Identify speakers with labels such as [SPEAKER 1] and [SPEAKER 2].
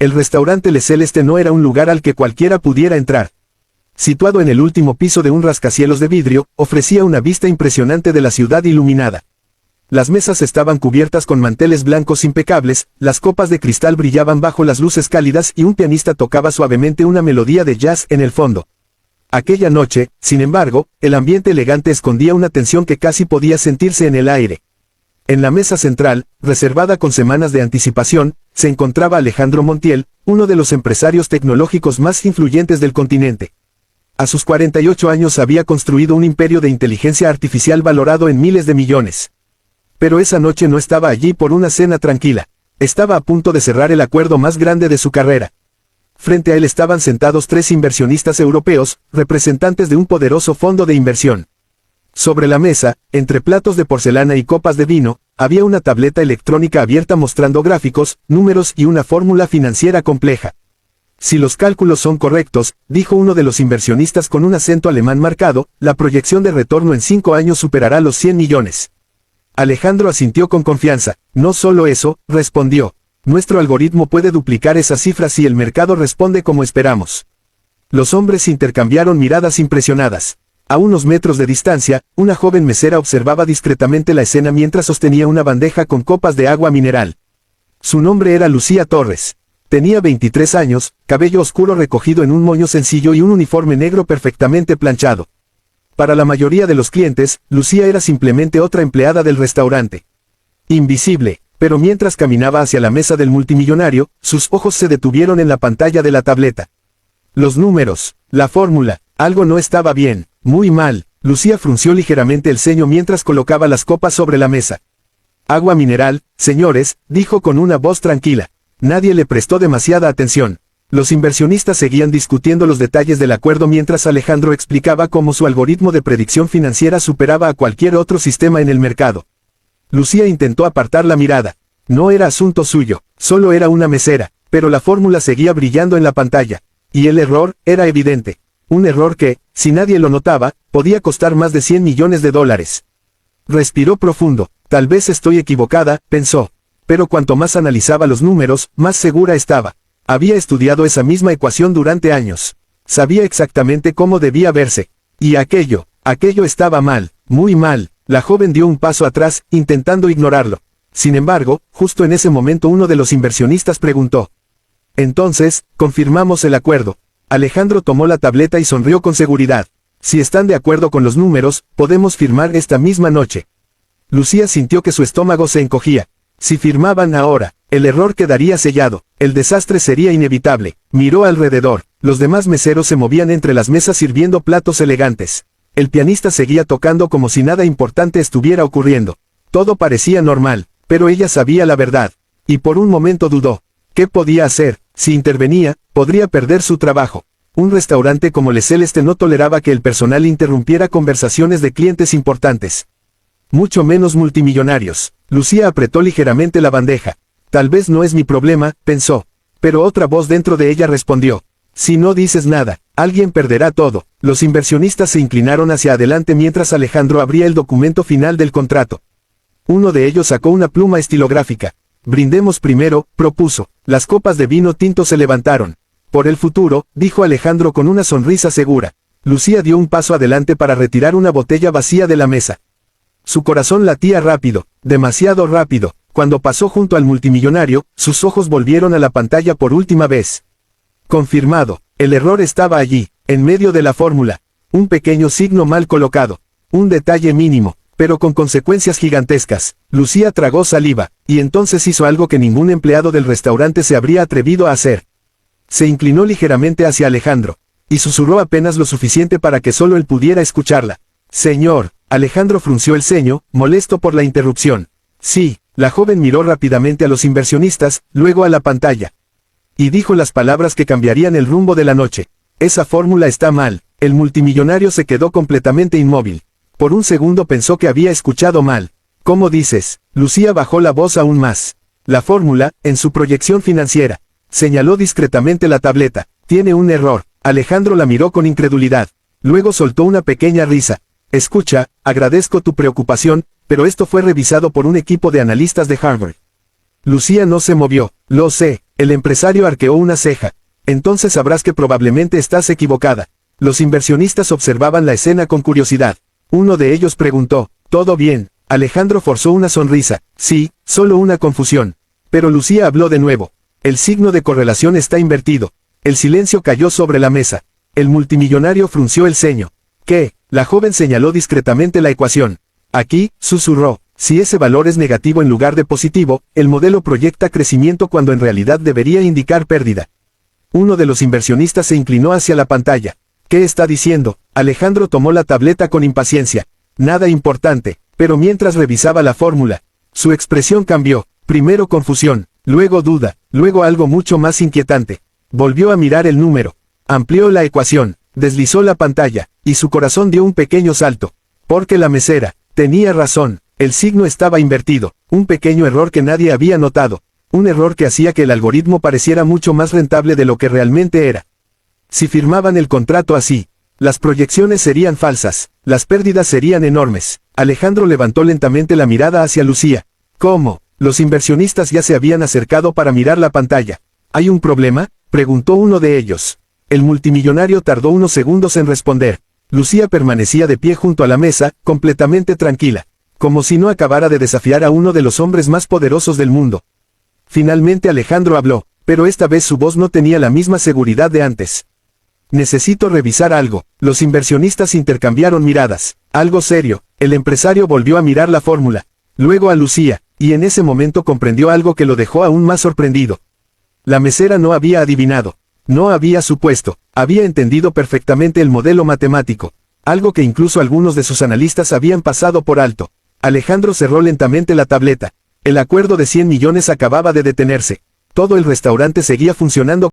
[SPEAKER 1] El restaurante Le Celeste no era un lugar al que cualquiera pudiera entrar. Situado en el último piso de un rascacielos de vidrio, ofrecía una vista impresionante de la ciudad iluminada. Las mesas estaban cubiertas con manteles blancos impecables, las copas de cristal brillaban bajo las luces cálidas y un pianista tocaba suavemente una melodía de jazz en el fondo. Aquella noche, sin embargo, el ambiente elegante escondía una tensión que casi podía sentirse en el aire. En la mesa central, reservada con semanas de anticipación, se encontraba Alejandro Montiel, uno de los empresarios tecnológicos más influyentes del continente. A sus 48 años había construido un imperio de inteligencia artificial valorado en miles de millones. Pero esa noche no estaba allí por una cena tranquila. Estaba a punto de cerrar el acuerdo más grande de su carrera. Frente a él estaban sentados 3 inversionistas europeos, representantes de un poderoso fondo de inversión. Sobre la mesa, entre platos de porcelana y copas de vino, había una tableta electrónica abierta mostrando gráficos, números y una fórmula financiera compleja. Si los cálculos son correctos, dijo uno de los inversionistas con un acento alemán marcado, la proyección de retorno en 5 años superará los 100 millones. Alejandro asintió con confianza. No solo eso, respondió. Nuestro algoritmo puede duplicar esa cifra si el mercado responde como esperamos. Los hombres intercambiaron miradas impresionadas. A unos metros de distancia, una joven mesera observaba discretamente la escena mientras sostenía una bandeja con copas de agua mineral. Su nombre era Lucía Torres. Tenía 23 años, cabello oscuro recogido en un moño sencillo y un uniforme negro perfectamente planchado. Para la mayoría de los clientes, Lucía era simplemente otra empleada del restaurante. Invisible, pero mientras caminaba hacia la mesa del multimillonario, sus ojos se detuvieron en la pantalla de la tableta. Los números, la fórmula, algo no estaba bien, muy mal. Lucía frunció ligeramente el ceño mientras colocaba las copas sobre la mesa. Agua mineral, señores, dijo con una voz tranquila. Nadie le prestó demasiada atención. Los inversionistas seguían discutiendo los detalles del acuerdo mientras Alejandro explicaba cómo su algoritmo de predicción financiera superaba a cualquier otro sistema en el mercado. Lucía intentó apartar la mirada. No era asunto suyo, solo era una mesera, pero la fórmula seguía brillando en la pantalla. Y el error era evidente. Un error que, si nadie lo notaba, podía costar más de 100 millones de dólares. Respiró profundo. Tal vez estoy equivocada, pensó. Pero cuanto más analizaba los números, más segura estaba. Había estudiado esa misma ecuación durante años. Sabía exactamente cómo debía verse. Y aquello estaba mal, muy mal. La joven dio un paso atrás, intentando ignorarlo. Sin embargo, justo en ese momento uno de los inversionistas preguntó. Entonces, confirmamos el acuerdo. Alejandro tomó la tableta y sonrió con seguridad. Si están de acuerdo con los números, podemos firmar esta misma noche. Lucía sintió que su estómago se encogía. Si firmaban ahora, el error quedaría sellado, el desastre sería inevitable. Miró alrededor, los demás meseros se movían entre las mesas sirviendo platos elegantes. El pianista seguía tocando como si nada importante estuviera ocurriendo. Todo parecía normal, pero ella sabía la verdad. Y por un momento dudó. ¿Qué podía hacer? Si intervenía, podría perder su trabajo. Un restaurante como Le Celeste no toleraba que el personal interrumpiera conversaciones de clientes importantes. Mucho menos multimillonarios. Lucía apretó ligeramente la bandeja. Tal vez no es mi problema, pensó. Pero otra voz dentro de ella respondió. Si no dices nada, alguien perderá todo. Los inversionistas se inclinaron hacia adelante mientras Alejandro abría el documento final del contrato. Uno de ellos sacó una pluma estilográfica. Brindemos primero, propuso. Las copas de vino tinto se levantaron. Por el futuro, dijo Alejandro con una sonrisa segura. Lucía dio un paso adelante para retirar una botella vacía de la mesa. Su corazón latía rápido, demasiado rápido. Cuando pasó junto al multimillonario, sus ojos volvieron a la pantalla por última vez. Confirmado, el error estaba allí, en medio de la fórmula. Un pequeño signo mal colocado. Un detalle mínimo, pero con consecuencias gigantescas. Lucía tragó saliva, y entonces hizo algo que ningún empleado del restaurante se habría atrevido a hacer. Se inclinó ligeramente hacia Alejandro, y susurró apenas lo suficiente para que solo él pudiera escucharla. Señor. Alejandro frunció el ceño, molesto por la interrupción. Sí, la joven miró rápidamente a los inversionistas, luego a la pantalla. Y dijo las palabras que cambiarían el rumbo de la noche. Esa fórmula está mal. El multimillonario se quedó completamente inmóvil. Por un segundo pensó que había escuchado mal. ¿Cómo dices? Lucía bajó la voz aún más. La fórmula, en su proyección financiera. Señaló discretamente la tableta. Tiene un error. Alejandro la miró con incredulidad. Luego soltó una pequeña risa. Escucha, agradezco tu preocupación, pero esto fue revisado por un equipo de analistas de Harvard. Lucía no se movió. Lo sé, El empresario arqueó una ceja. Entonces sabrás que probablemente estás equivocada. Los inversionistas observaban la escena con curiosidad. Uno de ellos preguntó, ¿todo bien? Alejandro forzó una sonrisa. Sí, solo una confusión. Pero Lucía habló de nuevo. El signo de correlación está invertido. El silencio cayó sobre la mesa. El multimillonario frunció el ceño. ¿Qué? La joven señaló discretamente la ecuación. Aquí, susurró, si ese valor es negativo en lugar de positivo, el modelo proyecta crecimiento cuando en realidad debería indicar pérdida. Uno de los inversionistas se inclinó hacia la pantalla. ¿Qué está diciendo? Alejandro tomó la tableta con impaciencia. Nada importante, pero mientras revisaba la fórmula, su expresión cambió, primero confusión, luego duda, luego algo mucho más inquietante. Volvió a mirar el número, amplió la ecuación, deslizó la pantalla, y su corazón dio un pequeño salto. Porque la mesera tenía razón, el signo estaba invertido, un pequeño error que nadie había notado, un error que hacía que el algoritmo pareciera mucho más rentable de lo que realmente era. Si firmaban el contrato así, las proyecciones serían falsas, las pérdidas serían enormes. Alejandro levantó lentamente la mirada hacia Lucía. ¿Cómo? Los inversionistas ya se habían acercado para mirar la pantalla. ¿Hay un problema?, preguntó uno de ellos. El multimillonario tardó unos segundos en responder. Lucía permanecía de pie junto a la mesa, completamente tranquila, como si no acabara de desafiar a uno de los hombres más poderosos del mundo. Finalmente Alejandro habló, pero esta vez su voz no tenía la misma seguridad de antes. Necesito revisar algo. Los inversionistas intercambiaron miradas. Algo serio. El empresario volvió a mirar la fórmula. Luego a Lucía, y en ese momento comprendió algo que lo dejó aún más sorprendido. La mesera no había adivinado. No había supuesto. Había entendido perfectamente el modelo matemático. Algo que incluso algunos de sus analistas habían pasado por alto. Alejandro cerró lentamente la tableta. El acuerdo de 100 millones acababa de detenerse. Todo el restaurante seguía funcionando